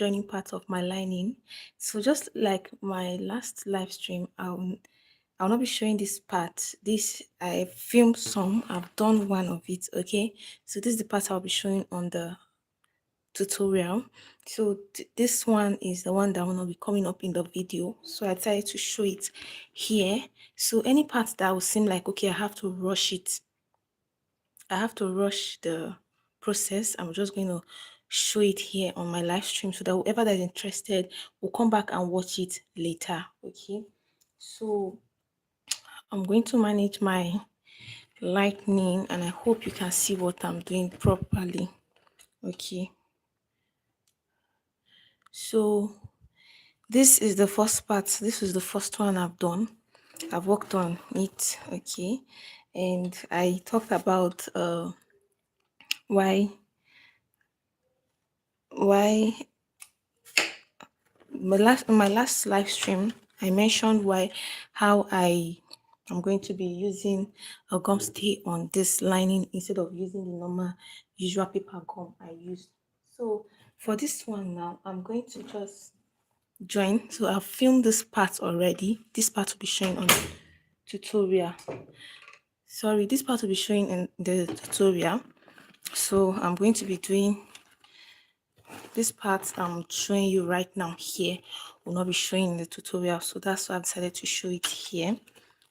joining part of my lining. So just like my last live stream, I'll not be showing this part. This I filmed some, I've done one of it, okay? So this is the part I'll be showing on the tutorial. So this one is the one that will not be coming up in the video, so I decided to show it here. So any part that will seem like, okay, I have to rush it, I have to rush the process, I'm just going to show it here on my live stream so that whoever that is interested will come back and watch it later. Okay, so I'm going to manage my lightning and I hope you can see what I'm doing properly. Okay, so this is the first part. This is the first one I've done. I've worked on it. Okay, and I talked about why why my last live stream I mentioned how I'm going to be using a gum stay on this lining instead of using the normal usual paper gum I used. So for this one now, I'm going to just join. So I've filmed this part already. This part will be showing on the tutorial. Sorry, this part will be showing in the tutorial. So I'm going to be doing this part I'm showing you right now here will not be showing in the tutorial, so that's why I've decided to show it here.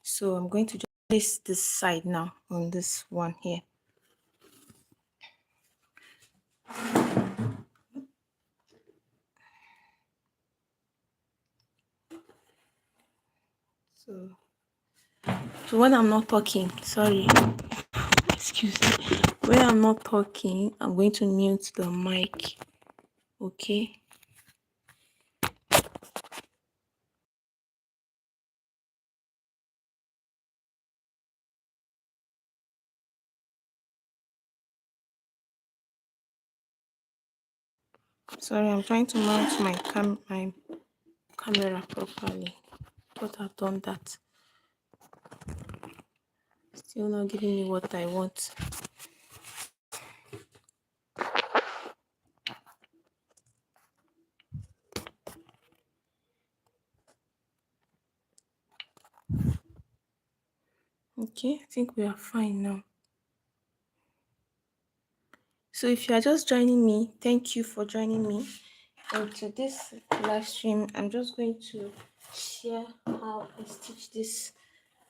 So I'm going to just place this side now on this one here. So when I'm not talking, sorry, excuse me, when I'm not talking, I'm going to mute the mic. Okay. Sorry, I'm trying to mount my camera properly, but I've done that. Still not giving me what I want. Okay, I think we are fine now. So if you are just joining me, thank you for joining me. And to this live stream, I'm just going to share how I stitch this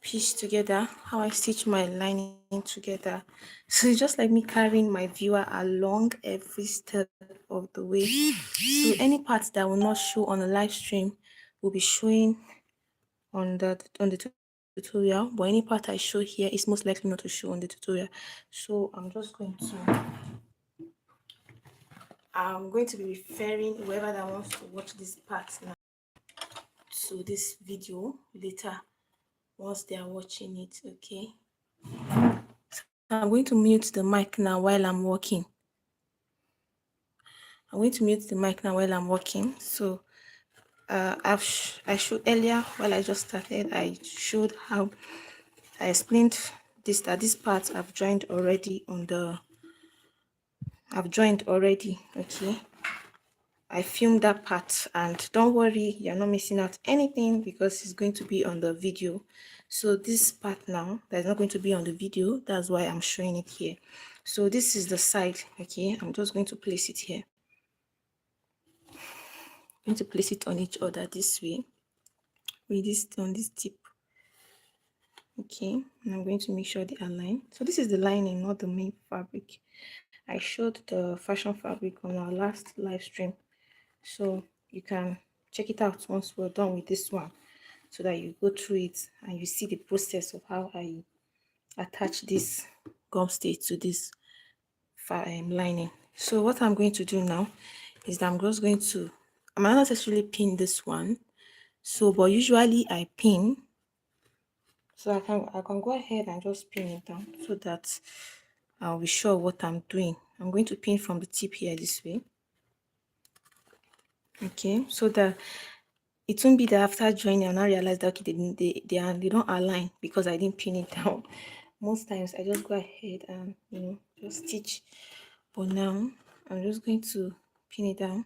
piece together, how I stitch my lining together. So it's just like me carrying my viewer along every step of the way. So any parts that will not show on the live stream will be showing on the tutorial, but any part I show here is most likely not to show on the tutorial. So I'm going to be referring whoever that wants to watch this part now to this video later once they are watching it. Okay, I'm going to mute the mic now while I'm working. So I showed earlier while I just started, I showed how I explained that this part I've joined already okay. I filmed that part, and don't worry, you're not missing out anything because it's going to be on the video. So this part now that's not going to be on the video, that's why I'm showing it here. So this is the side. Okay, I'm just going to place it here. I'm going to place it on each other this way with this on this tip. Okay, and I'm going to make sure they align. So this is the lining, not the main fabric. I showed the fashion fabric on our last live stream, so you can check it out once we're done with this one, so that you go through it and you see the process of how I attach this gum stay to this lining. So what I'm going to do now is that I'm not necessarily pin this one, so but usually I pin, so I can go ahead and just pin it down so that I'll be sure what I'm doing. I'm going to pin from the tip here this way. Okay, so that it won't be that after joining I now realize that okay, they don't align because I didn't pin it down. Most times I just go ahead and just stitch, but now I'm just going to pin it down.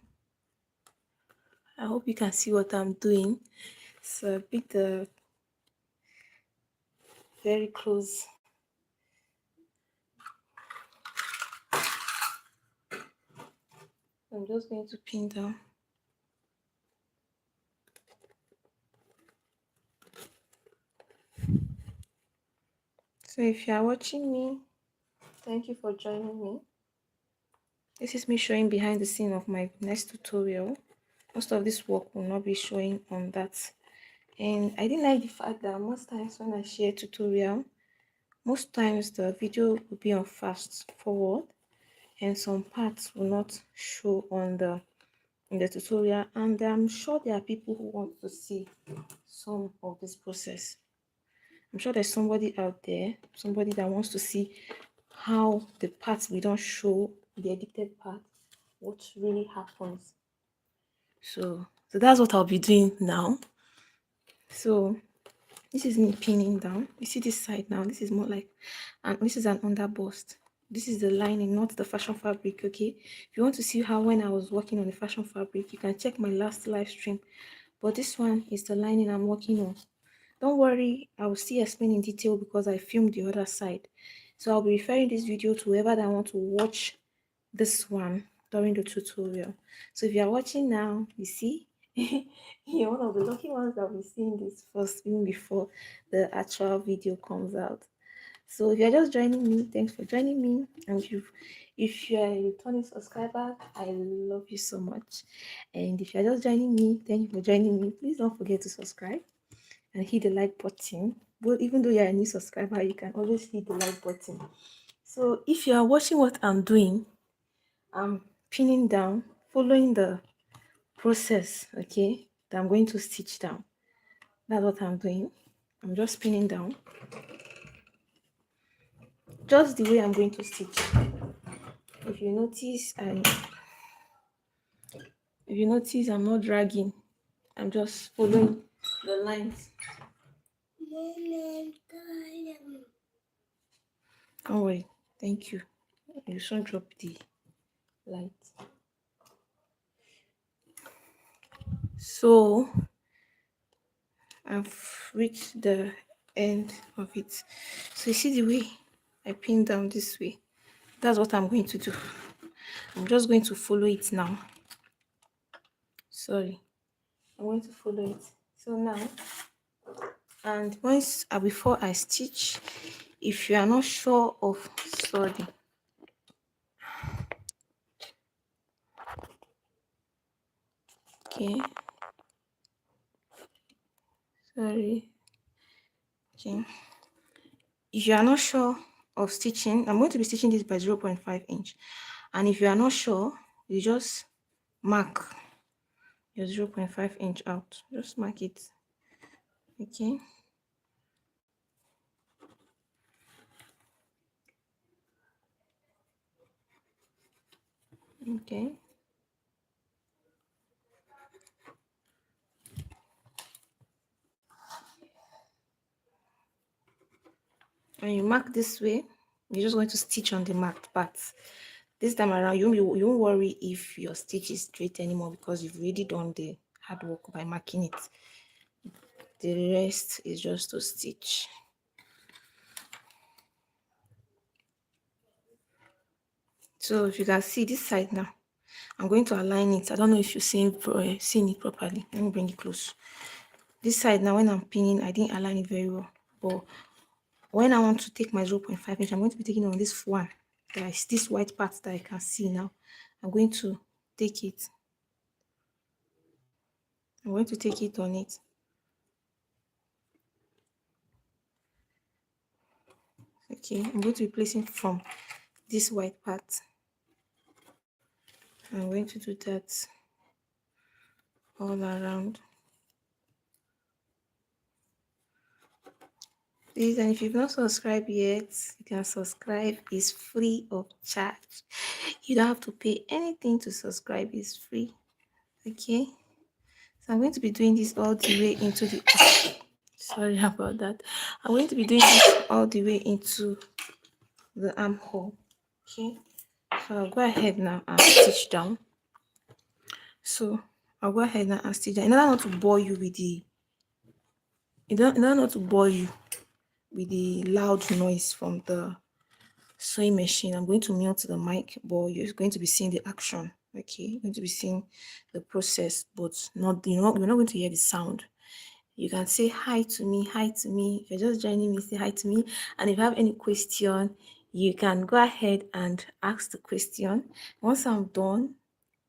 I hope you can see what I'm doing. So a bit very close. I'm just going to pin down. So if you are watching me, thank you for joining me. This is me showing behind the scene of my next tutorial. Most of this work will not be showing on that. And I didn't like the fact that most times when I share tutorial, most times the video will be on fast forward and some parts will not show on the in the tutorial, and I'm sure there are people who want to see some of this process. I'm sure there's somebody out there, somebody that wants to see how the parts we don't show, the edited part, what really happens. So that's what I'll be doing now. So this is me pinning down. You see this side now, this is more like, and this is an underbust. This is the lining, not the fashion fabric. Okay, if you want to see how when I was working on the fashion fabric, you can check my last live stream. But this one is the lining I'm working on. Don't worry, I will still explain in detail because I filmed the other side. So I'll be referring this video to whoever that want to watch this one during the tutorial. So if you are watching now, you see, you're one of the lucky ones that will be seeing this first, even before the actual video comes out. So if you're just joining me, thanks for joining me. And if you're a returning subscriber, I love you so much. And if you're just joining me, thank you for joining me. Please don't forget to subscribe and hit the like button. But even though you're a new subscriber, you can always hit the like button. So if you are watching what I'm doing, I'm pinning down, following the process, okay, that I'm going to stitch down. That's what I'm doing. I'm just pinning down. Just the way I'm going to stitch. If you notice, I'm not dragging. I'm just following the lines. Oh wait, thank you. You shouldn't drop the light. So I've reached the end of it. So you see the way I pin down this way. That's what I'm going to do. I'm just going to follow it now. Sorry, I'm going to follow it. So now, and once before I stitch, if you are not sure of, sorry, okay, sorry, okay, if you are not sure of stitching, I'm going to be stitching this by 0.5 inch, and if you are not sure, you just mark your 0.5 inch out, just mark it, okay. Okay, when you mark this way, you're just going to stitch on the marked parts. This time around, you won't worry if your stitch is straight anymore because you've already done the hard work by marking it. The rest is just to stitch. So if you can see this side now, I'm going to align it. I don't know if you're seeing it properly. Let me bring it close. This side now, when I'm pinning, I didn't align it very well. But when I want to take my 0.5 inch, I'm going to be taking on this one. There is this white part that I can see now. I'm going to take it. I'm going to take it on it. Okay, I'm going to be placing from this white part. I'm going to do that all around. Please, and if you've not subscribed yet, you can subscribe. It's free of charge. You don't have to pay anything to subscribe. It's free. Okay, so I'm going to be doing this all the way into the sorry about that. I'm going to be doing this all the way into the armhole. Okay, so I'll go ahead now and stitch down. So I'll go ahead and ask teacher. In order not to bore you with the in order not to bore you with the loud noise from the sewing machine, I'm going to mute the mic, but you're going to be seeing the action. Okay, you're going to be seeing the process, but not you're not going to hear the sound. You can say hi to me, hi to me. If you're just joining me, say hi to me. And if you have any question, you can go ahead and ask the question. Once I'm done,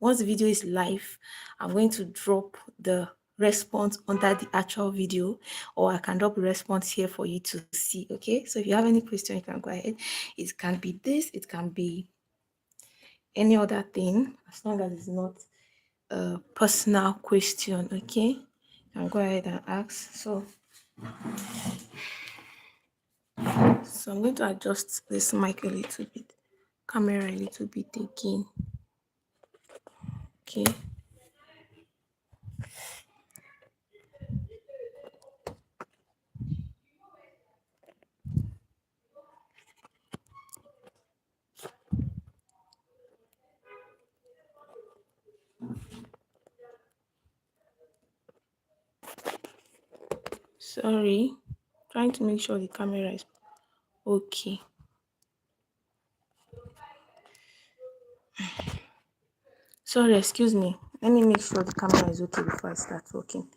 once the video is live, I'm going to drop the response under the actual video, or I can drop a response here for you to see. Okay, so if you have any question, you can go ahead. It can be this, it can be any other thing, as long as it's not a personal question. Okay, you can go ahead and ask. So I'm going to adjust this mic a little bit, camera a little bit again. Okay. Sorry. Trying to make sure the camera is okay. Sorry, excuse me. Let me make sure the camera is okay before I start working.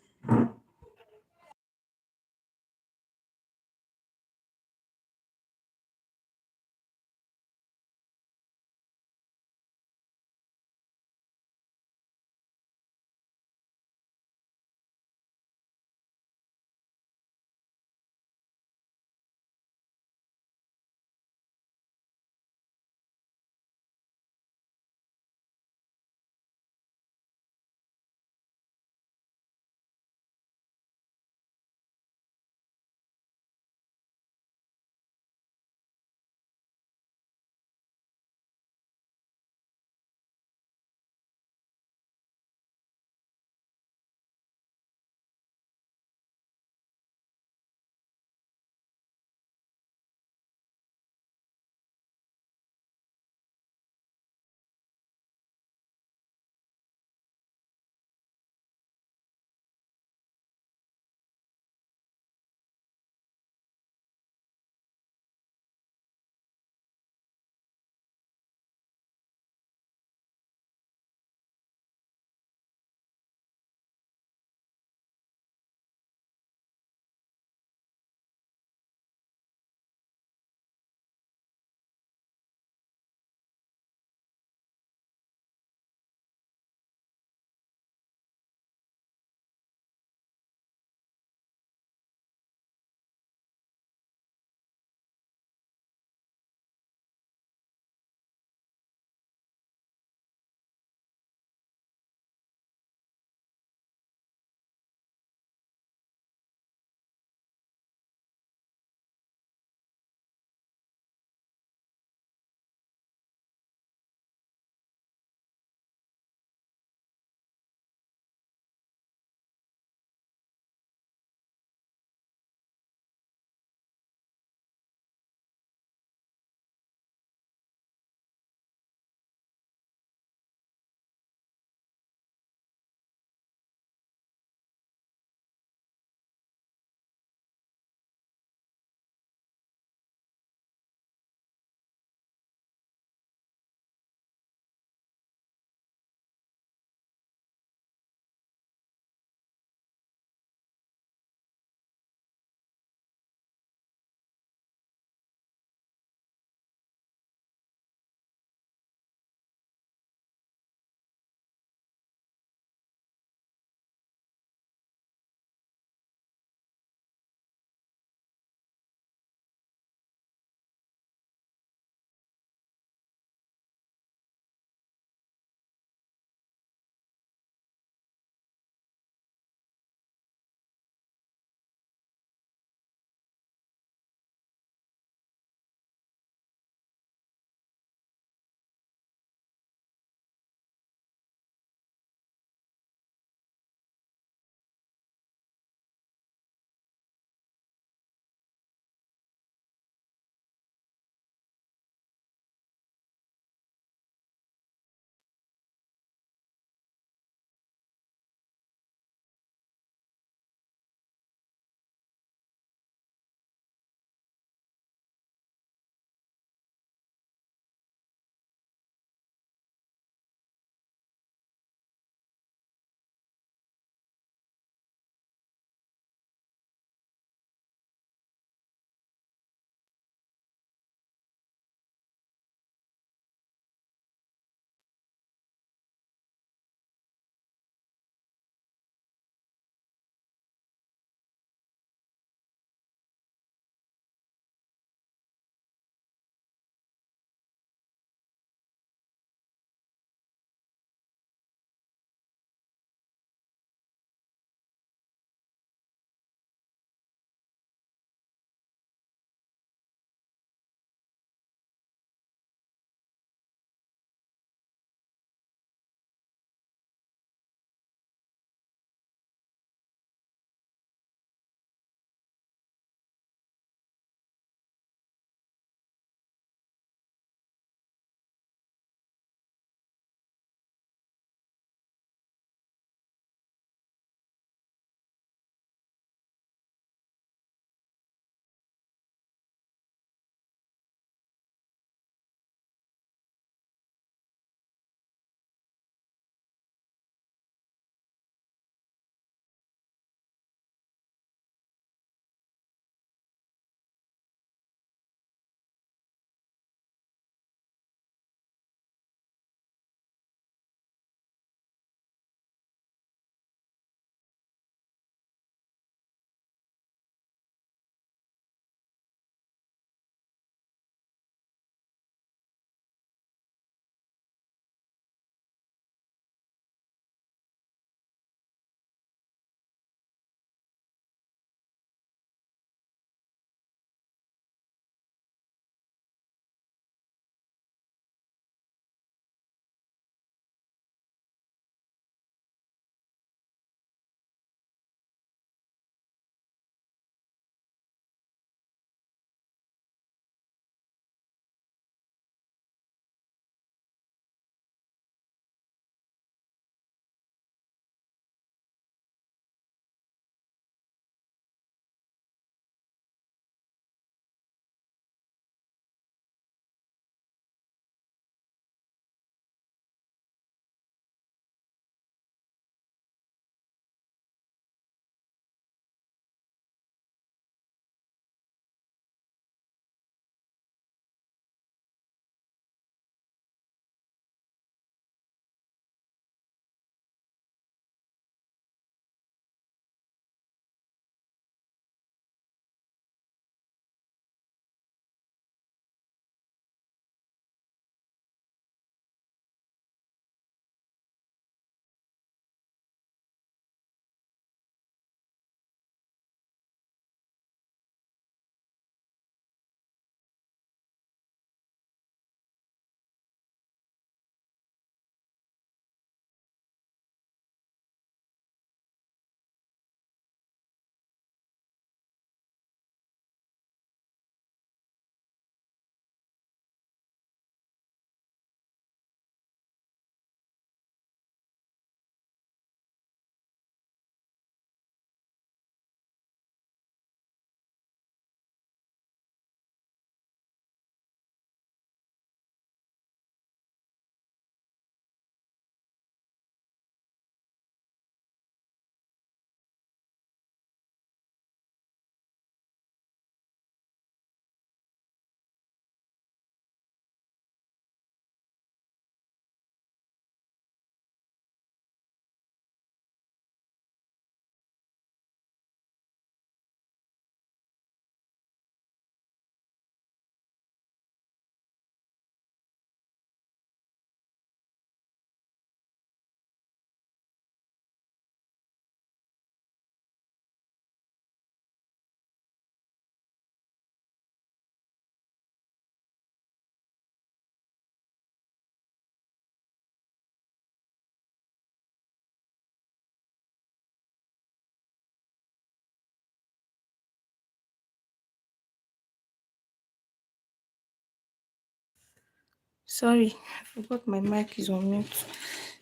Sorry, I forgot my mic is on mute.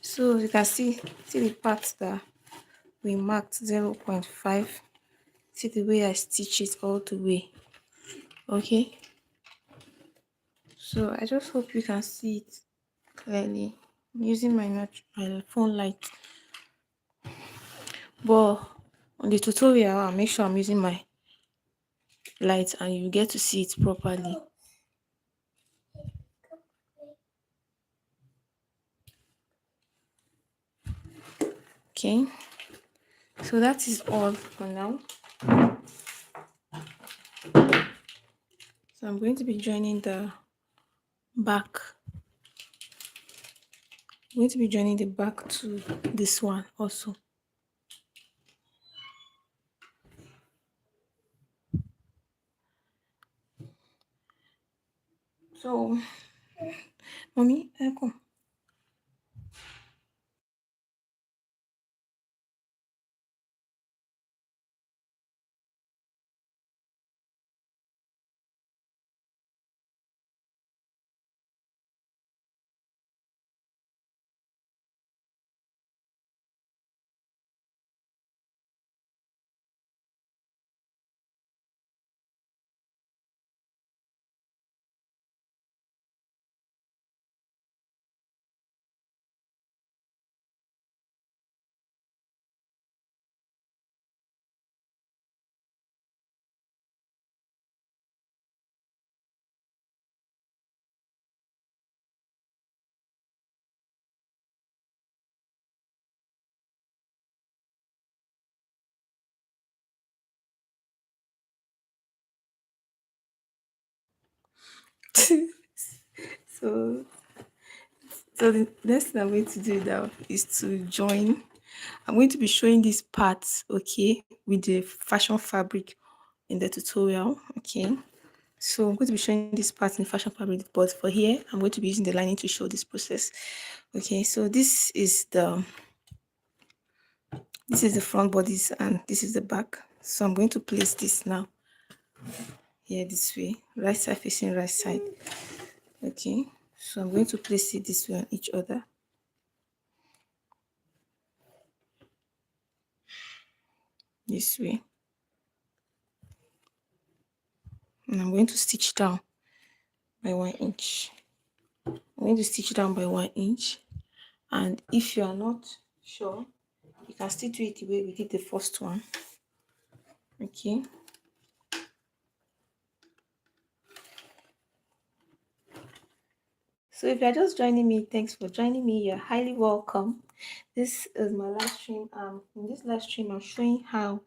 So you can see the parts that we marked 0.5. See the way I stitch it all the way. Okay. So I just hope you can see it clearly. I'm using my phone light. But on the tutorial, I'll make sure I'm using my light and you get to see it properly. Okay. So that is all for now. So I'm going to be joining the back. I'm going to be joining the back to this one also. So, mommy, come. so So the next thing I'm going to do now is to join. I'm going to be showing these parts, okay, with the fashion fabric in the tutorial, okay. So I'm going to be showing this part in fashion fabric, but for here, I'm going to be using the lining to show this process. Okay, so this is the front bodies and this is the back. So I'm going to place this now here this way, right side facing right side. Okay, so I'm going to place it this way on each other. This way. And I'm going to stitch down by 1 inch. I'm going to stitch down by 1 inch. And if you are not sure, you can still do it the way we did the first one. Okay. So if you're just joining me, thanks for joining me. You're highly welcome. This is my live stream. In this live stream, I'm showing how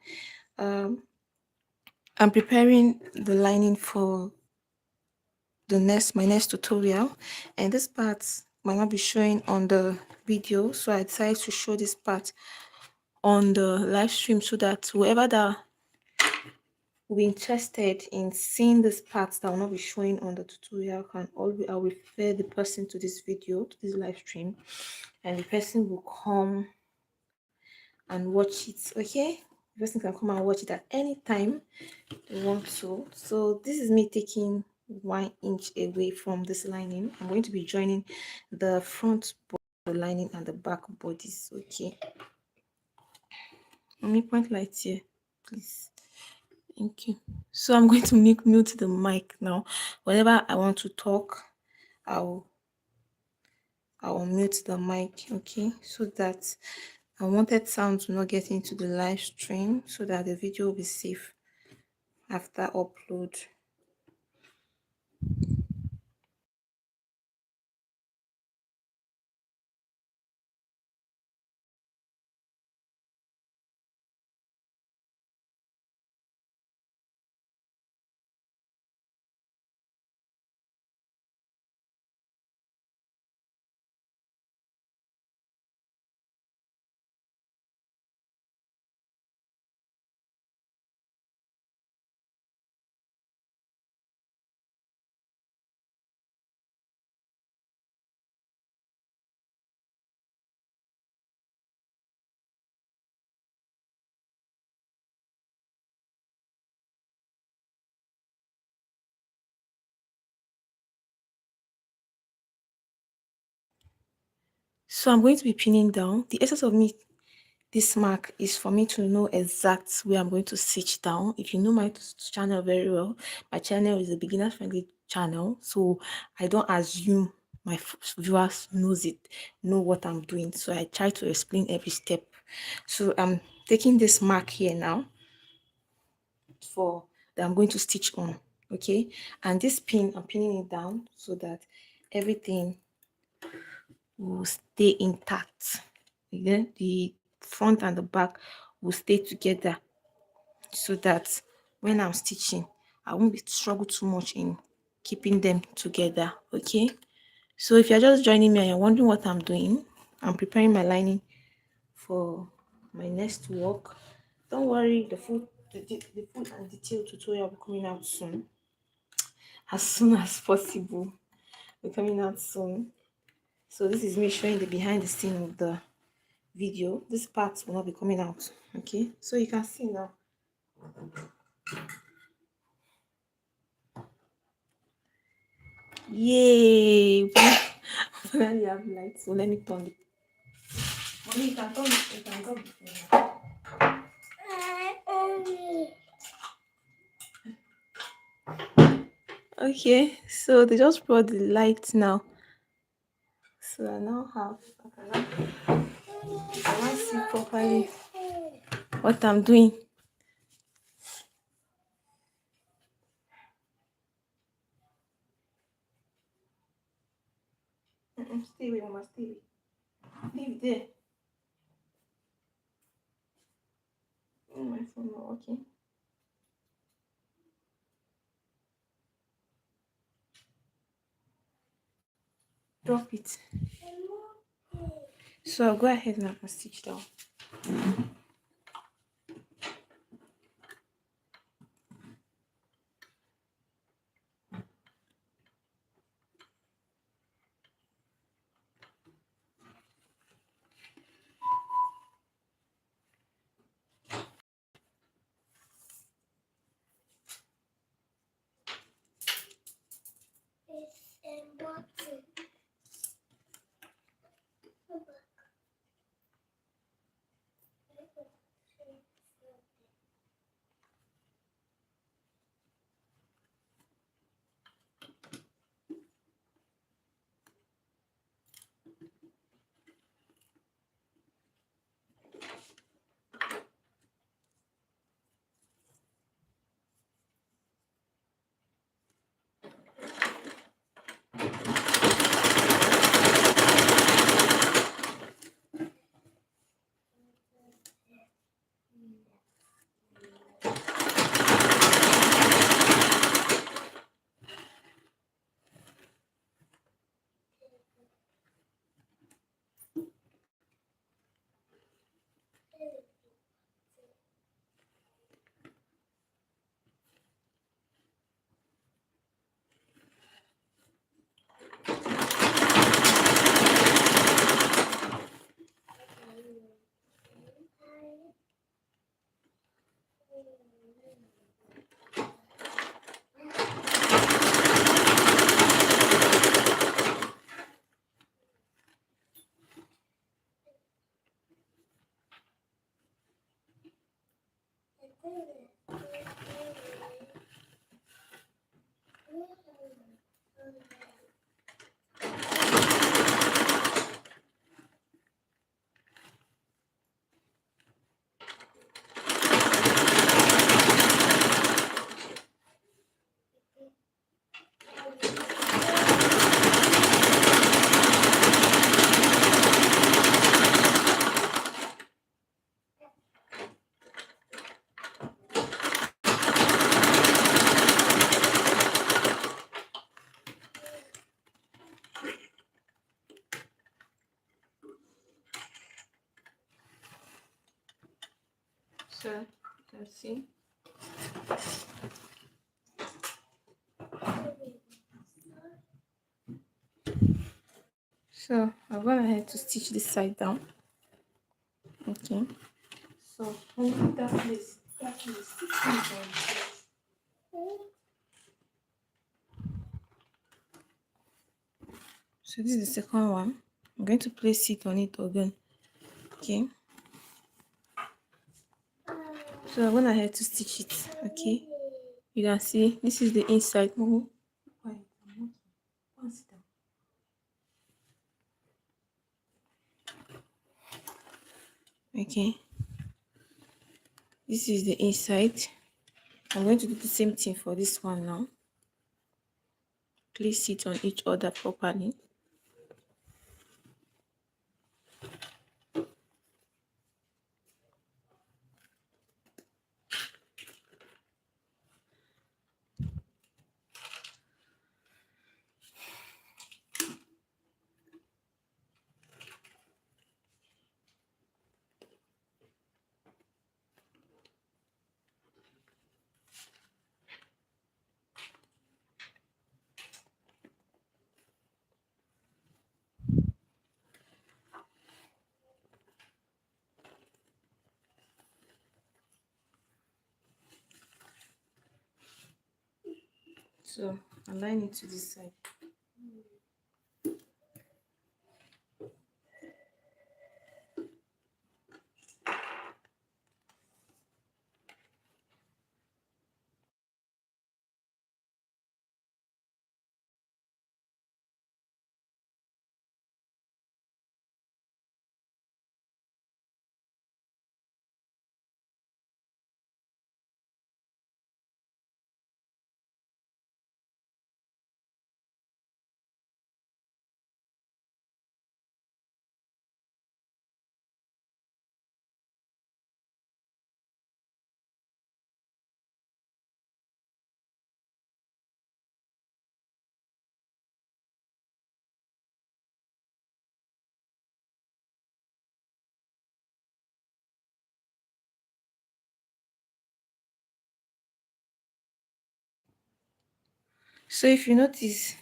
I'm preparing the lining for my next tutorial, and this part might not be showing on the video, so I decided to show this part on the live stream so that whoever that will be interested in seeing this part that will not be showing on the tutorial can always I'll refer the person to this video, to this live stream, and the person will come and watch it. Okay, the person can come and watch it at any time they want to. So this is me taking 1 inch away from this lining. I'm going to be joining the front body lining and the back bodies. Okay, let me point light here, please. Thank you. So I'm going to mute the mic now. Whenever I want to talk, I'll I'll mute the mic, okay, so that unwanted sounds will not get into the live stream, so that the video will be safe after upload. So I'm going to be pinning down. The essence of me this mark is for me to know exact where I'm going to stitch down. If you know my channel very well, my channel is a beginner friendly channel, so I don't assume my viewers know what I'm doing. So I try to explain every step. So I'm taking this mark here now for that I'm going to stitch on. Okay, and this pin, I'm pinning it down so that everything will stay intact. Then the front and the back will stay together so that when I'm stitching, I won't be struggle too much in keeping them together. Okay, so if you're just joining me and you're wondering what I'm doing, I'm preparing my lining for my next work. Don't worry, the full and detailed tutorial will be coming out as soon as possible. Will be coming out soon. So this is me showing the behind the scene of the video. This part will not be coming out. Okay, so you can see now. Yay! Finally have light. So let me turn it. Mommy, you can turn it. You can turn it. Okay, so they just brought the light now. So I now have I can see properly what I'm doing. Stay away, Mama, stay away. Leave there. My phone not working. Drop it. So I'll go ahead now and stitch down. So let's see. So I've gone ahead to stitch this side down. Okay. So when that place, so this is the second one. I'm going to place it on it again. Okay, so I'm gonna head to stitch it. Okay, you can see this is the inside. Mommy, quiet. Go and sit down. Okay, this is the inside. I'm going to do the same thing for this one now. Place it on each other properly. So align it to this side. So if you notice,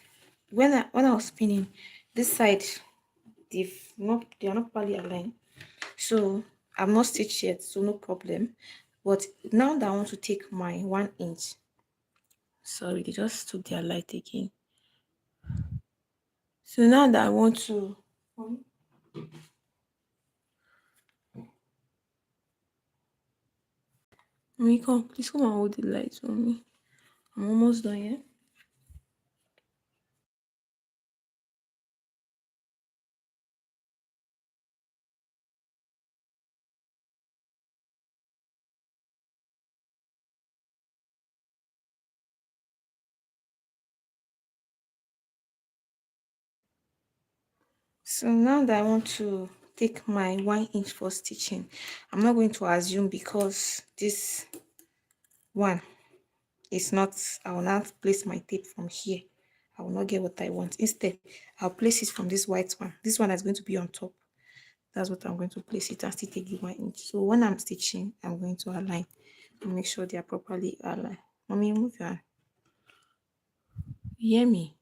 when I was spinning, this side they are not properly aligned. So I'm not stitched yet, so no problem. But now that I want to take my 1 inch, sorry, they just took their light again. So now that I want to, Mommy, come, please come and hold the light for me. I'm almost done, yeah? So now that I want to take my 1 inch for stitching, I'm not going to assume because this one is not, I will not place my tape from here. I will not get what I want. Instead, I'll place it from this white one. This one is going to be on top. That's what I'm going to place it and still take the 1 inch. So when I'm stitching, I'm going to align and make sure they are properly aligned. Mommy, move your hand. You hear me?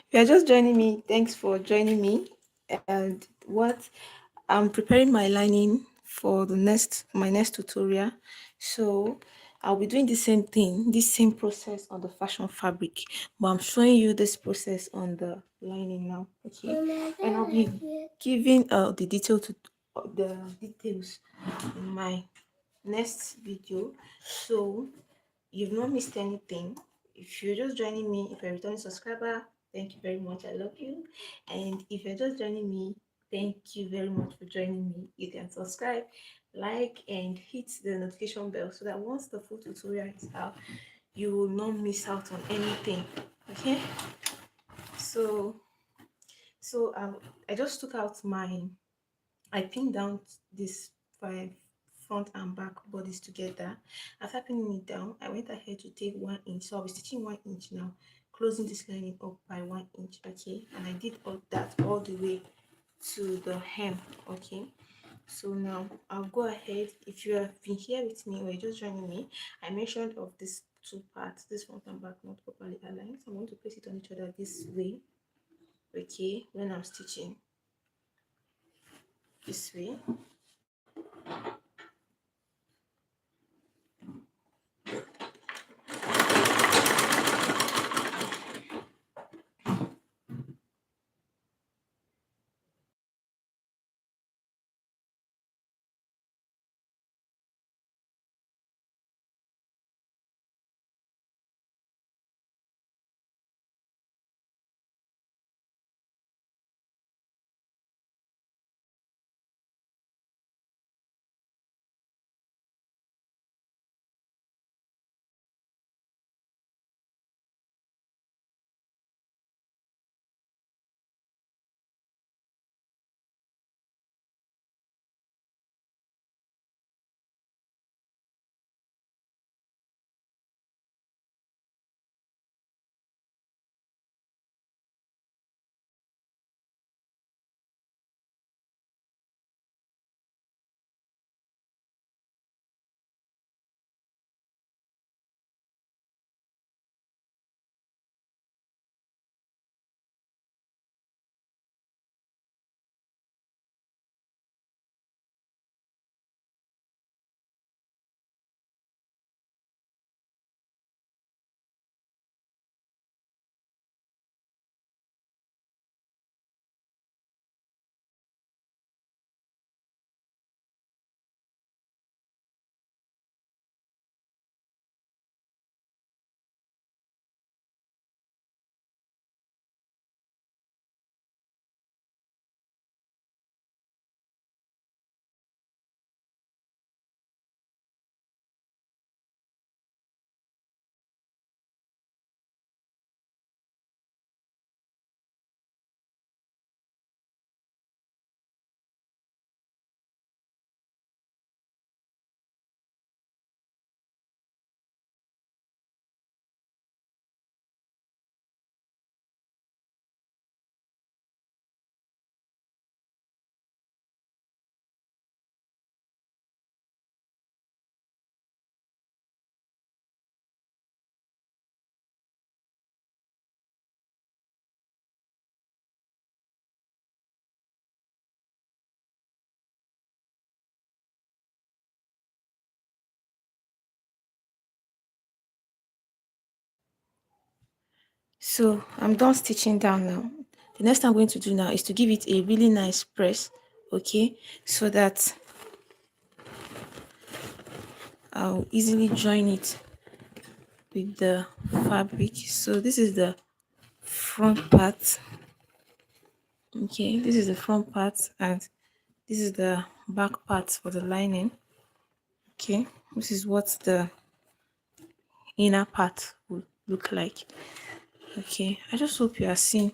If you're just joining me, thanks for joining me. And what I'm preparing my lining for my next tutorial. So I'll be doing the same thing, this same process on the fashion fabric, but I'm showing you this process on the lining now. Okay, and I'll be giving the details in my next video. So you've not missed anything. If you're just joining me, if you're a returning subscriber, thank you very much. I love you. And if you're just joining me, thank you very much for joining me. You can subscribe, like, and hit the notification bell so that once the full tutorial is out, you will not miss out on anything. Okay? So I just took out I pinned down this five front and back bodies together. After pinning it down, I went ahead to take 1 inch. So I'll be stitching 1 inch now, closing this lining up by 1 inch. Okay, and I did all that all the way to the hem. Okay, so now I'll go ahead. If you have been here with me or you're just joining me, I mentioned of these two parts, this front and back not properly aligned. So I'm going to place it on each other this way. Okay, when I'm stitching this way. So I'm done stitching down now. The next thing I'm going to do now is to give it a really nice press, okay, so that I'll easily join it with the fabric. So this is the front part, okay, this is the front part, and this is the back part for the lining. Okay, this is what the inner part will look like. Okay, I just hope you are seeing.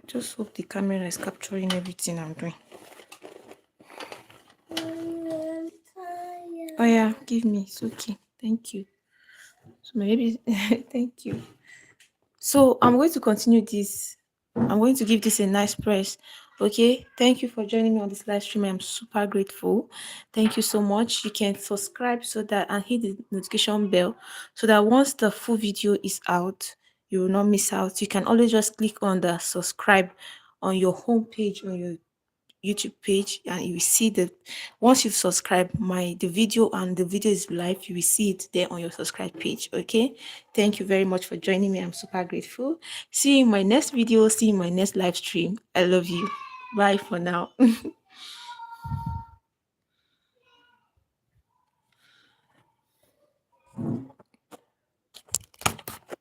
Just hope the camera is capturing everything I'm doing. Oh yeah, give me. It's okay. Thank you. So maybe thank you. So I'm going to continue this. I'm going to give this a nice press. Okay. Thank you for joining me on this live stream. I'm super grateful. Thank you so much. You can subscribe so that and hit the notification bell so that once the full video is out, you will not miss out. You can always just click on the subscribe on your home page on your YouTube page, and you will see the once you've subscribed the video is live, you will see it there on your subscribe page. Okay, thank you very much for joining me. I'm super grateful. See you in my next video, see you in my next live stream. I love you. Bye for now.